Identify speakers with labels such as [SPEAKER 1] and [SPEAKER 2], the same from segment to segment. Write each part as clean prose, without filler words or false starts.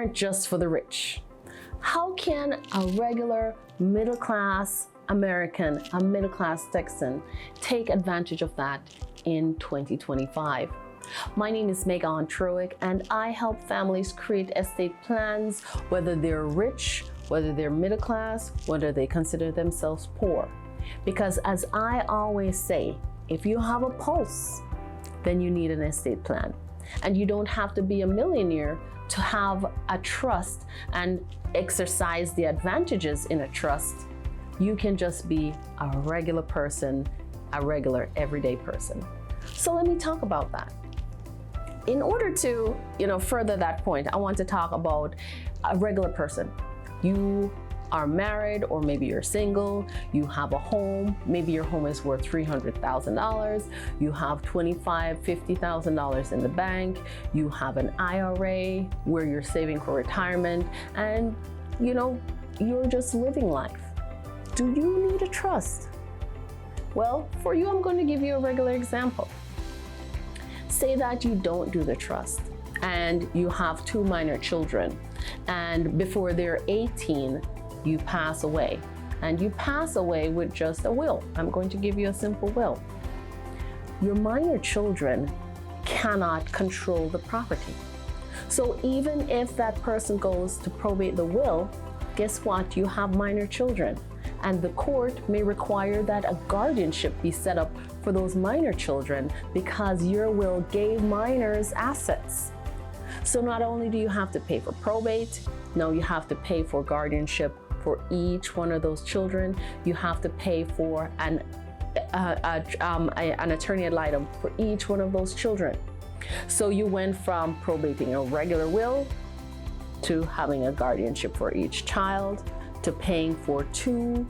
[SPEAKER 1] aren't just for the rich. How can a regular middle-class American, a middle-class Texan, take advantage of that in 2025? My name is Megan and I help families create estate plans, whether they're rich, whether they're middle class, whether they consider themselves poor. Because as I always say, if you have a pulse, then you need an estate plan. And you don't have to be a millionaire to have a trust and exercise the advantages in a trust. You can just be a regular person, a regular everyday person. So let me talk about that. In order to, further that point, I want to talk about a regular person. You are married, or maybe you're single, you have a home, maybe your home is worth $300,000, you have $25,000, $50,000 in the bank, you have an IRA where you're saving for retirement, and you're just living life. Do you need a trust? Well, for you, I'm going to give you a regular example. Say that you don't do the trust and you have 2 minor children, and before they're 18, you pass away, and you pass away with just a will. I'm going to give you a simple will. Your minor children cannot control the property. So even if that person goes to probate the will, guess what? You have minor children, and the court may require that a guardianship be set up for those minor children because your will gave minors assets. So not only do you have to pay for probate, now you have to pay for guardianship for each one of those children. You have to pay for an attorney ad litem for each one of those children. So you went from probating a regular will to having a guardianship for each child, to paying for 2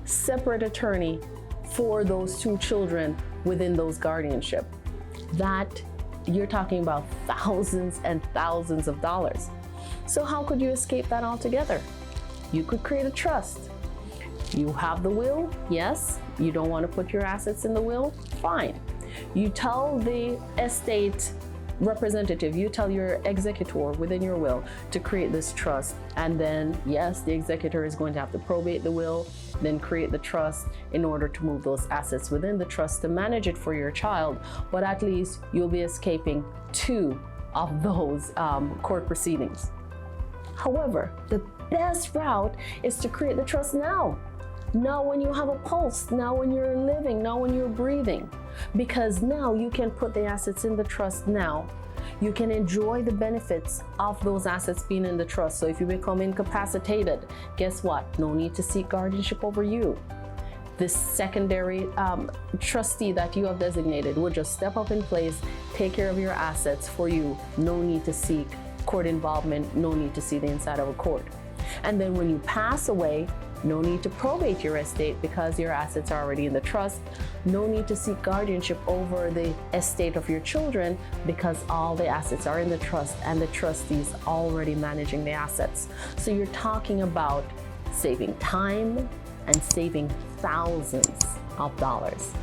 [SPEAKER 1] separate attorney for those 2 children within those guardianship. That you're talking about thousands and thousands of dollars. So how could you escape that altogether? You could create a trust. You have the will, yes. You don't want to put your assets in the will, fine. You tell the estate representative, you tell your executor within your will to create this trust, and then yes, the executor is going to have to probate the will, then create the trust in order to move those assets within the trust to manage it for your child. But at least you'll be escaping 2 of those court proceedings. However, the best route is to create the trust now. Now when you have a pulse, now when you're living, now when you're breathing, because now you can put the assets in the trust now. You can enjoy the benefits of those assets being in the trust. So if you become incapacitated, guess what? No need to seek guardianship over you. This secondary trustee that you have designated will just step up in place, take care of your assets for you. No need to seek court involvement, no need to see the inside of a court. And then when you pass away, no need to probate your estate because your assets are already in the trust. No need to seek guardianship over the estate of your children because all the assets are in the trust and the trustee is already managing the assets. So you're talking about saving time and saving thousands of dollars.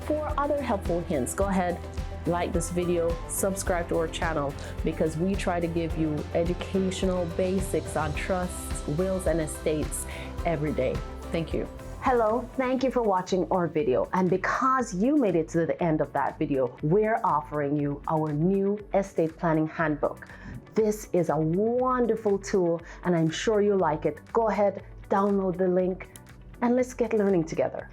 [SPEAKER 1] For other helpful hints, go ahead, like this video, subscribe to our channel, because we try to give you educational basics on trusts, wills, and estates every day. Thank you. Hello, thank you for watching our video. And because you made it to the end of that video, we're offering you our new estate planning handbook. This is a wonderful tool and I'm sure you like it. Go ahead, download the link and let's get learning together.